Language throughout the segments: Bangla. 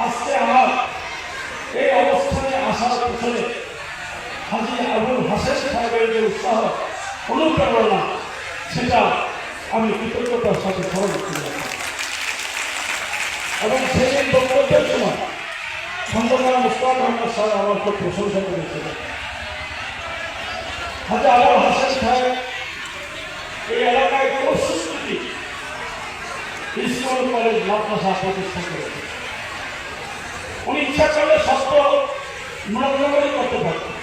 আজকে আমার এই অবস্থানে আসার পিছনে হাজী আবুল হাসেন সাহেবের যে উৎসাহ অনুপ্রেরণা, সেটা আমি কৃতজ্ঞতার সাথে স্মরণ করি। এবং সেই বক্তব্যের সময় খন্দকার মুশতাক আহমদ সাহেব আমার খুব প্রশংসা করেছিলেন। হাজী আবুল হাসেন সাহেব এই এলাকায় খুব সুস্থিতি স্কুল কলেজ মাদ্রাসা প্রতিষ্ঠা করেছে। উনি ইচ্ছা করলে সত্য মূলনগরই করতে পারতেন,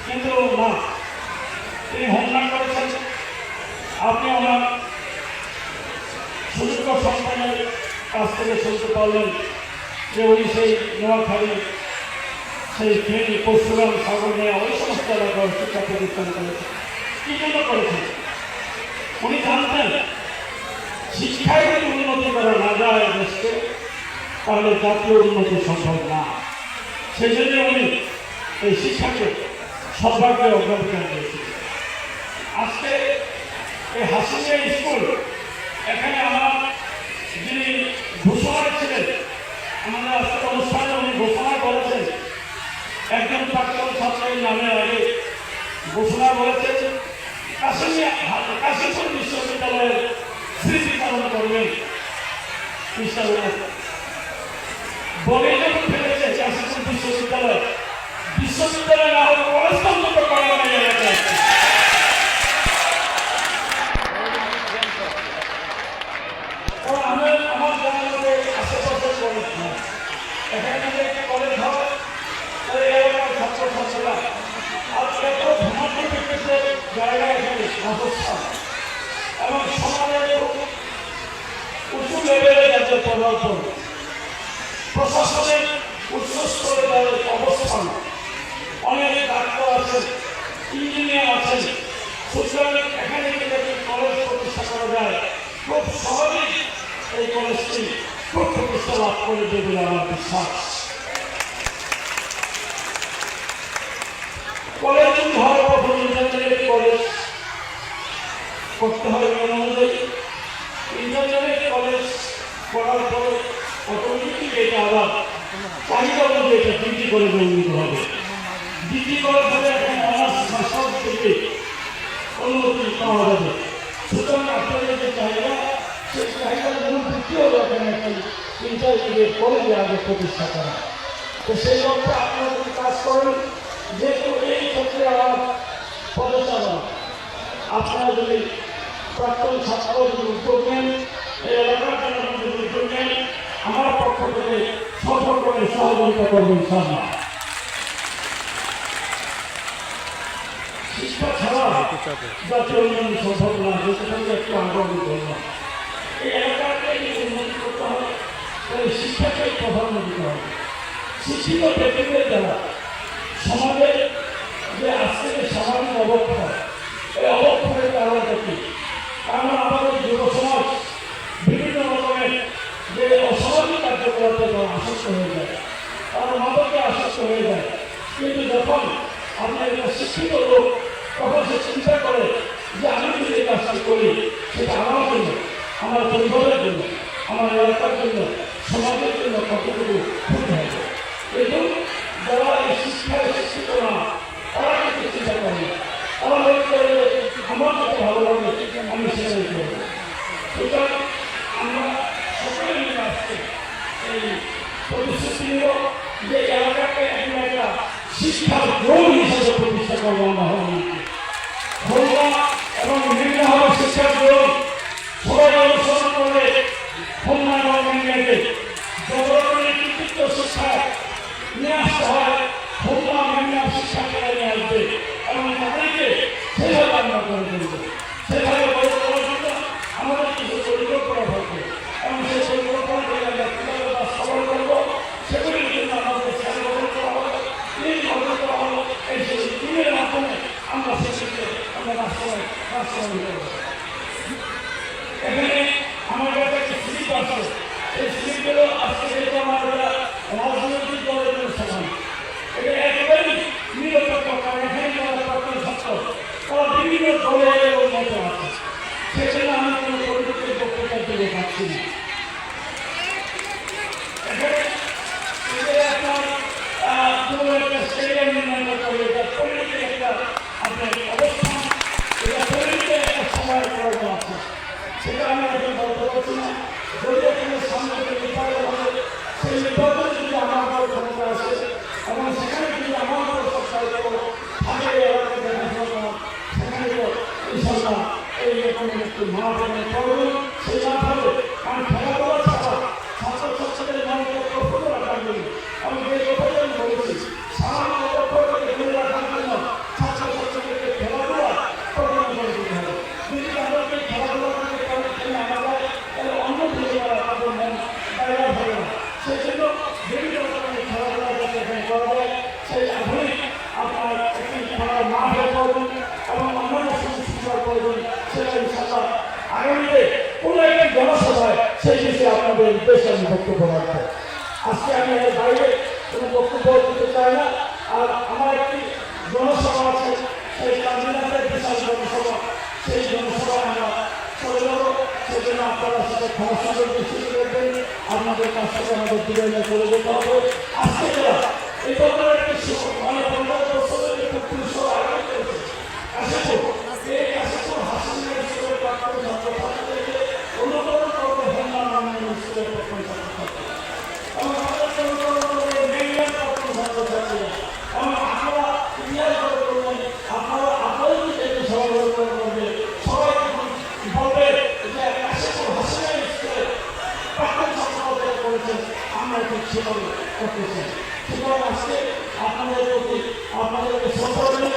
কিন্তু না, তিনি হোমনাট করেছেন। আপনি ওনার সুযোগ্য সন্তানের কাছ থেকে শুনতে পারলেন যে উনি সেই নোয়াখালী, সেই ফেনী, পরশুরাম, সাগরনিয়া, ওই সমস্ত এলাকার শিক্ষা প্রতিষ্ঠান করেছেন। কি জন্য করেছেন? উনি জানতেন শিক্ষায় যদি উন্নতি করা না যায় দেশকে, তাহলে জাতীয় উন্নতি সম্ভব না। সেই জন্য উনি এই শিক্ষাকে সর্বাগ্রে অগ্রাধিকার দিয়েছিলেন। আজকে এই হাসিমিয়া স্কুল, এখানে আমার যিনি ঘোষণা ছিলেন, আমাদের আজকের অনুষ্ঠানে উনি ঘোষণা করেছেন, একজন প্রাক্তন ছাত্রের নামে আগে ঘোষণা করেছেন কাশিমপুর বিশ্ববিদ্যালয়ের স্মৃতিচারণ করবেন। বলে যখন ফেলেছে কাশিমপুর বিশ্ববিদ্যালয়, বিশ্ববিদ্যালয় না হলে কলেজ অন্তত করা হয় এলাকায়। আমার জানা মতে আশেপাশে কলেজ হয়, এখানে যদি একটি কলেজ হয় তাহলে এলাকার ছাত্রছাত্রীরা আর এত ভ্রমণ করতে জায়গা এখানে অবস্থান এবং সমাজের উঁচু লেভেলে যাতে প্রবর্তন, প্রশাসনের উচ্চ স্তরে তাদের অবস্থান, অনেক ডাক্তার আছেন, ইঞ্জিনিয়ার আছেন, সুতরাং এখানে যদি কলেজ প্রতিষ্ঠা করা যায় খুব সহজেই এই কলেজটি খুব প্রতিষ্ঠা লাভ করে দেবে আমার বিশ্বাস। কলেজ হওয়ার প্রথম ইন্টারমিডিয়েট কলেজ করতে হবে নিয়ম অনুযায়ী। ইন্টারমিডিয়েট কলেজ করার পরে অটোমেটিকলি এটা আবার চাহিদা অনুযায়ী এটা ডিগ্রি কলেজে উন্নীত হবে। ডিগ্রি কলেজ হলে এখন অনার্স মাস্টার্স থেকে অনুমতি পাওয়া যাবে। সুতরাং আপনাদের যে চাহিদা, সেই চাহিদার মূল ভিত্তি হলো এখানে একটি ইন্টারমিডিয়েট কলেজে আগে প্রতিষ্ঠা করা। তো সেই লক্ষ্যে আপনারা যদি কাজ করেন, যেহেতু এই ক্ষেত্রে আমার পদচারণা, আপনারা যদি প্রাক্তন ছাত্র যদি উদ্যোগ নেন, এই এলাকার জন্য যদি উদ্যোগ নেন, আমার পক্ষ থেকে সর্বক্রমে সহযোগিতা করবেন। শিক্ষা ছাড়া জাতীয় উন্নয়ন সম্ভব না, যেটা একটু আগ্রহী করলাম। এই এলাকাকে উন্নতি করতে হবে, তাহলে শিক্ষাকে প্রাধান্য দিতে হবে। শিক্ষিত ব্যক্তিদের দ্বারা সমাজের যে আজকে যে সামাজিক অবক্ষয়, এই অবক্ষয়ের কারণটা কি? কারণ আমাদের যুব সমাজ বিভিন্ন রকমের যে অসামাজিক কার্যকলাপে তারা আসক্ত হয়ে যায়, তারা মাদকে আসক্ত হয়ে যায়। কিন্তু যখন আপনার একটা শিক্ষিত লোক, তখন সে চিন্তা করে যে আমি যদি এই কাজটি করি, সেটা আমার জন্য, আমার পরিবারের জন্য, আমার এলাকার জন্য, সমাজের জন্য কতটুকু ক্ষতি হবে। এবং যারা এই শিক্ষায় শিক্ষিত না, তারা কিন্তু চিন্তা করে, তারা মনে করে আমার যত ভালো লাগে আমি সেটাই করবো। সুতরাং আমরা সকলে মিলে আসছি এই প্রতিশ্রুতি নিল যে এলাকাকে এখন একটা শিক্ষার গ্রহণ হিসেবে প্রতিষ্ঠা করবো আমরা হলুমা এবং বিভিন্ন হবে শিক্ষার গ্রহণ। সবাই অনুসরণ করবে হোমনা এবং মেঘনাকে যত রকমের কৃতিত্ব শিক্ষা নিয়ে আসতে হয়, হোমনা মেঘনা শিক্ষা করে নিয়ে আসবে এবং তাদেরকে সেভাবে আমরা করে দেবো। সেভাবে বড় করার জন্য আমাদের কিছু পরিকল্পনা থাকবে এবং সেই পরিকল্পনা থেকে আমরা কীভাবে বাস্তবায়ন করবো, সেগুলির জন্য আমাদের গঠন করা হবে। এই গঠন করা হলো এই দিনের মাধ্যমে আমরা সেগুলিকে আমরা বাস্তবায়ন করবো। এখানে আমার কাছে একটি স্লিপ আছে, এই স্লিপগুলো আজকে যেহেতু আমাদের রাজনৈতিক দলের সমান, এটা একেবারেই নিরপেক্ষ, কারণ এখানে যারা ছাত্র তারা বিভিন্ন দলের মধ্যে আছে। সেই নির্বাচনে যদি আমার দল ক্ষমতা আসে এবং সেখানে যদি আমার দল সরকার থাকে এলাকা দেখাশোনা করা, সেখানে ইনশাল্লাহ এই রকমের একটি মহাপ্রণয় করবেন। সেই না থাকবে কারণ খেলাধুলা ছাড়া ছাত্রছাত্রীদের মনকে প্রফুল্ল রাখার জন্য আমি যে কথাটি আমি বলেছি, সামান্য অক্ষরকে ধরে রাখার জন্য ছাত্রছাত্রীদেরকে খেলাধুলা প্রদান করে দিতে হবে। যদি আমাদেরকে খেলাধুলা থেকে কারণ খেলে আনা যায় তাহলে অন্য দিকে তাদের মন জায়গা হবে না। সেই জন্য বিভিন্ন রকমের খেলাধুলা যাতে এখানে করা যায় সেই আধুনিক আপনার একটি খেলার মাঠের প্রয়োজন এবং অন্যান্য সুবিধার প্রয়োজন, সেটা ইনশাল্লাহ আগামীতে কোনো একটি জনসভায় সেই বিষয়ে আপনাদের উদ্দেশ্যে আমি বক্তব্য রাখবো। আজকে আমি এর বাইরে কোনো বক্তব্য দিতে চাই না। আর আমার একটি জনসভা আছে, সেই কাজিনাথের বিশাল জনসভা, সেই জনসভায় আমরা চলে যাবো। সেজন্য আপনারা সেটা ক্ষমতার বেশি করবেন, আপনাদের কাছ থেকে আমাদের দূরে চলে যেতে হবে। আজকে যারা এই ধরনের একটি মানে 15 বছরের একটি পুরুষ আগামী করেছে কাশীপুর, এই কাশীপুর হাসিনের স্কুলের প্রাক্তন ছাত্রছাত্রীদেরকে অনুকরণ করবে হোমনার নামের স্কুলের প্রাক্তন ছাত্রছাত্রী এবং আমাদের মেরিয়ার প্রাক্তন ছাত্রছাত্রীরা এবং আপনারা ইতিহাস করে করবেন, আপনারা আপনাদের একটি সহযোগ করবে, সবাই বলবে যে কাশীপুর হাসিনের স্কুলের প্রাক্তন ছাত্রছাত্রীরা করেছেন, আমরা ঠিক সেভাবে করতে চাই। সুতরাং আজকে আপনাদের প্রতি আপনাদেরকে শ্রদ্ধা করি,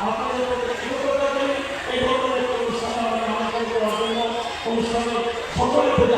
আপনাদের প্রতি কৃতজ্ঞতা করি। এই ধরনের অনুষ্ঠানে অনুষ্ঠানের সকলের প্রতি